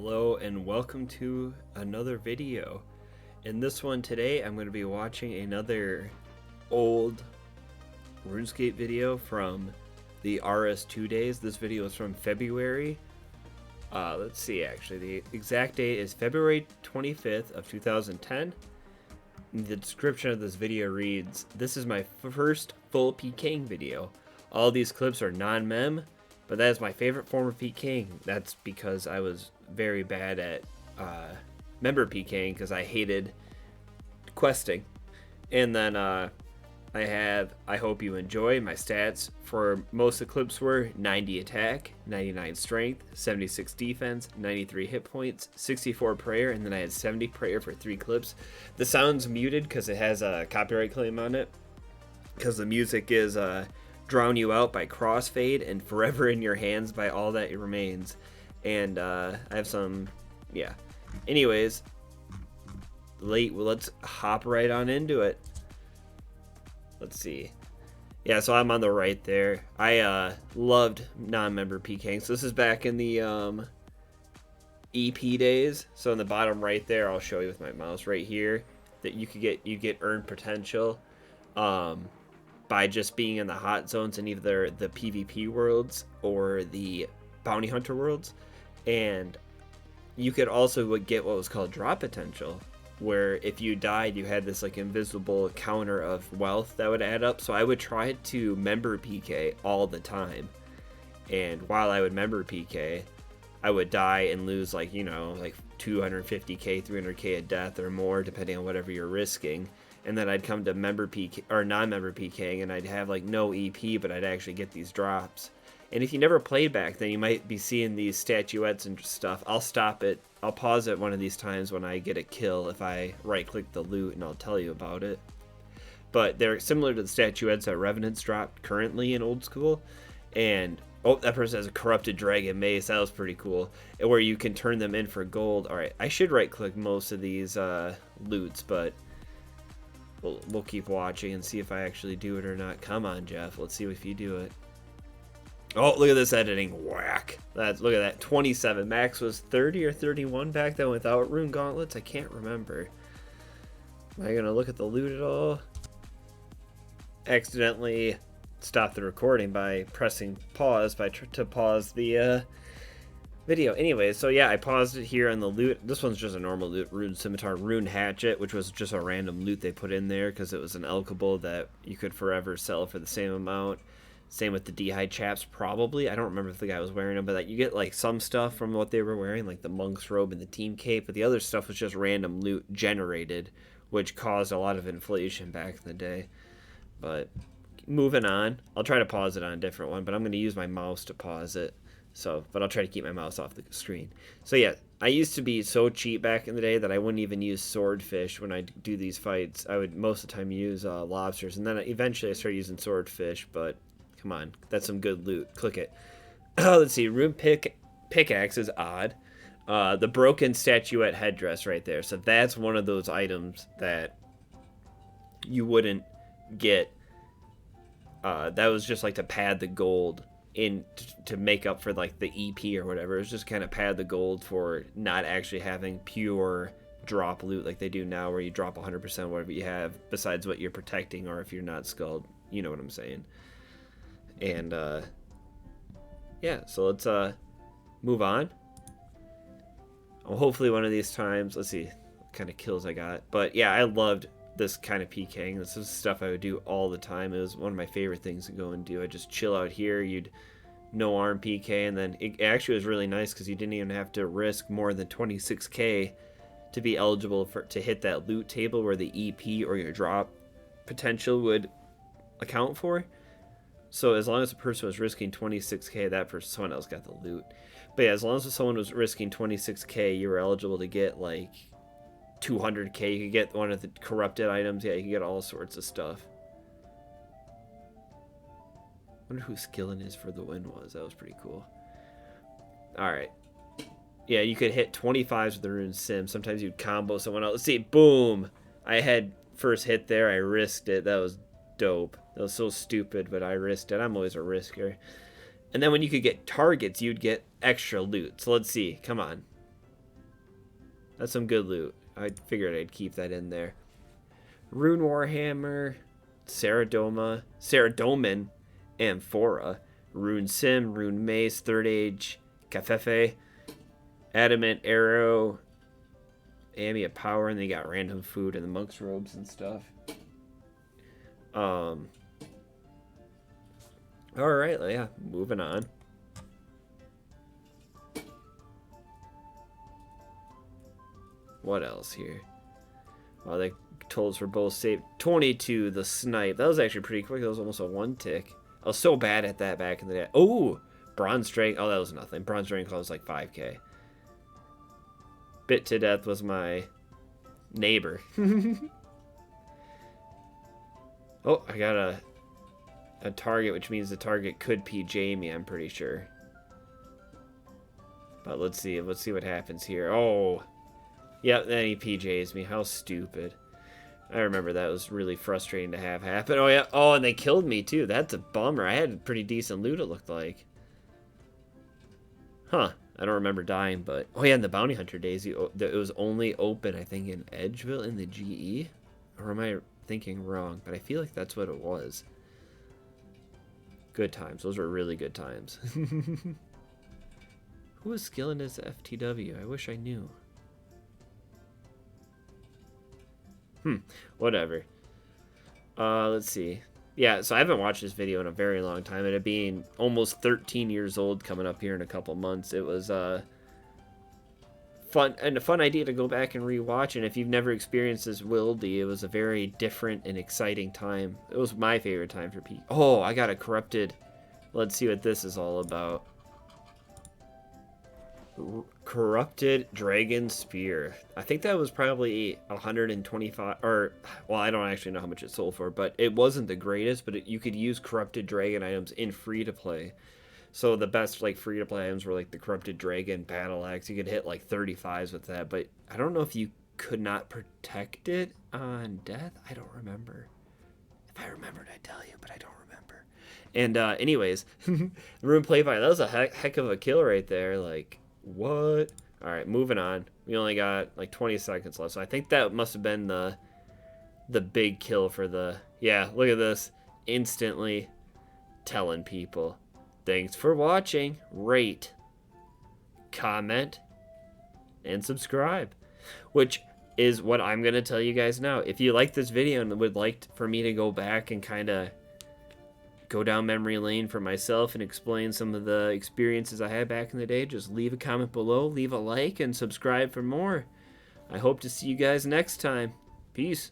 Hello and welcome to another video. In this one today, I'm going to be watching another old Runescape video from the RS2 days. This video is from February. Let's see, actually, the exact date is February 25th of 2010. The description of this video reads, "This is my first full PKing video. All these clips are non-mem, but that is my favorite form of PKing. That's because I was very bad at member PKing because I hated questing." And then I hope you enjoy my stats. For most of the clips were 90 attack, 99 strength, 76 defense, 93 hit points, 64 prayer, and then I had 70 prayer for 3 clips. The sound's muted because it has a copyright claim on it, because the music is Drown You Out by Crossfade and Forever in Your Hands by All That Remains. And I have some, yeah. Anyways, let's hop right on into it. Let's see. Yeah, so I'm on the right there. I loved non-member PKing. So this is back in the EP days. So in the bottom right there, I'll show you with my mouse right here that you get earned potential by just being in the hot zones in either the PvP worlds or the bounty hunter worlds. And you could also get what was called drop potential, where if you died, you had this like invisible counter of wealth that would add up. So I would try to member PK all the time, and while I would member PK, I would die and lose like 250k, 300k a death or more, depending on whatever you're risking. And then I'd come to member PK or non-member PKing, and I'd have like no EP, but I'd actually get these drops. And if you never played back then, you might be seeing these statuettes and stuff. I'll stop it. I'll pause it one of these times when I get a kill if I right-click the loot, and I'll tell you about it. But they're similar to the statuettes that Revenants dropped currently in Old School. And, oh, that person has a Corrupted Dragon Mace. That was pretty cool. Where you can turn them in for gold. Alright, I should right-click most of these loots, but we'll keep watching and see if I actually do it or not. Come on, Jeff. Let's see if you do it. Oh, look at this editing. Whack. Look at that. 27. Max was 30 or 31 back then without rune gauntlets. I can't remember. Am I going to look at the loot at all? Accidentally stopped the recording by pressing pause to pause the video. Anyway, so yeah, I paused it here on the loot. This one's just a normal loot. Rune Scimitar, Rune Hatchet, which was just a random loot they put in there because it was an elkable that you could forever sell for the same amount. Same with the D-Hide chaps, probably. I don't remember if the guy was wearing them, but that you get like some stuff from what they were wearing, like the monk's robe and the team cape, but the other stuff was just random loot generated, which caused a lot of inflation back in the day. But moving on, I'll try to pause it on a different one, but I'm going to use my mouse to pause it. But I'll try to keep my mouse off the screen. So yeah, I used to be so cheap back in the day that I wouldn't even use swordfish when I do these fights. I would most of the time use lobsters, and then eventually I started using swordfish, but come on, that's some good loot. Click it. Let's see, rune pickaxe is odd. The broken statuette headdress right there. So that's one of those items that you wouldn't get. That was just like to pad the gold in to make up for like the EP or whatever. It was just kind of pad the gold for not actually having pure drop loot like they do now, where you drop 100% whatever you have besides what you're protecting, or if you're not skulled. You know what I'm saying. And yeah, so let's move on. Well, hopefully one of these times, let's see what kind of kills I got. But yeah, I loved this kind of PKing. This is stuff I would do all the time. It was one of my favorite things to go and do. I'd just chill out here. You'd no arm PK, and then it actually was really nice because you didn't even have to risk more than 26k to be eligible to hit that loot table where the EP or your drop potential would account for. So as long as the person was risking 26k, that person, someone else got the loot. But yeah, as long as someone was risking 26k, you were eligible to get like 200k. You could get one of the corrupted items. Yeah, you could get all sorts of stuff. Wonder who Skillin is for the win was. That was pretty cool. Alright. Yeah, you could hit 25s with the rune sim. Sometimes you'd combo someone else. Let's see. Boom! I had first hit there. I risked it. That was dope. That was so stupid, but I risked it. I'm always a risker. And then when you could get targets, you'd get extra loot. So let's see. Come on. That's some good loot. I figured I'd keep that in there. Rune Warhammer, Saradomin, Amphora, Rune Sim, Rune Mace, Third Age, Cafefe, Adamant Arrow, Amia Power, and they got random food and the monk's robes and stuff. Alright, yeah, moving on. What else here? Oh, the totals for both saved. 22, the snipe. That was actually pretty quick. That was almost a one tick. I was so bad at that back in the day. Oh, bronze strength. Oh, that was nothing. Bronze strength was like 5k. Bit to death was my neighbor. Oh, I got a target, which means the target could PJ me, I'm pretty sure. But let's see what happens here. Oh, yep, then he PJs me. How stupid. I remember that was really frustrating to have happen. Oh, yeah. Oh, and they killed me, too. That's a bummer. I had pretty decent loot, it looked like. Huh. I don't remember dying, but... Oh, yeah, in the Bounty Hunter days, it was only open, I think, in Edgeville in the GE? Or am I thinking wrong? But I feel like that's what it was. Good times. Those were really good times. Who was skilling his FTW? I wish I knew. Whatever. Let's see. Yeah, so I haven't watched this video in a very long time, and it being almost 13 years old coming up here in a couple months, it was a fun idea to go back and rewatch. And if you've never experienced this Wildy, it was a very different and exciting time. It was my favorite time for Pete. Oh, I got a corrupted. Let's see what this is all about. Corrupted Dragon Spear. I think that was probably 125, or well, I don't actually know how much it sold for, but it wasn't the greatest. But you could use Corrupted Dragon items in free to play. So the best like free to play items were like the Corrupted Dragon Battle Axe. You could hit like 35s with that, but I don't know if you could not protect it on death. I don't remember. If I remembered, I'd tell you, but I don't remember. And anyways, the Rune Play Fight, that was a heck of a kill right there. Like, what? All right, moving on. We only got like 20 seconds left, so I think that must have been the big kill for the... Yeah, look at this. Instantly telling people, thanks for watching. Rate, comment, and subscribe. Which is what I'm going to tell you guys now. If you like this video and would like for me to go back and kind of go down memory lane for myself and explain some of the experiences I had back in the day, just leave a comment below, leave a like, and subscribe for more. I hope to see you guys next time. Peace.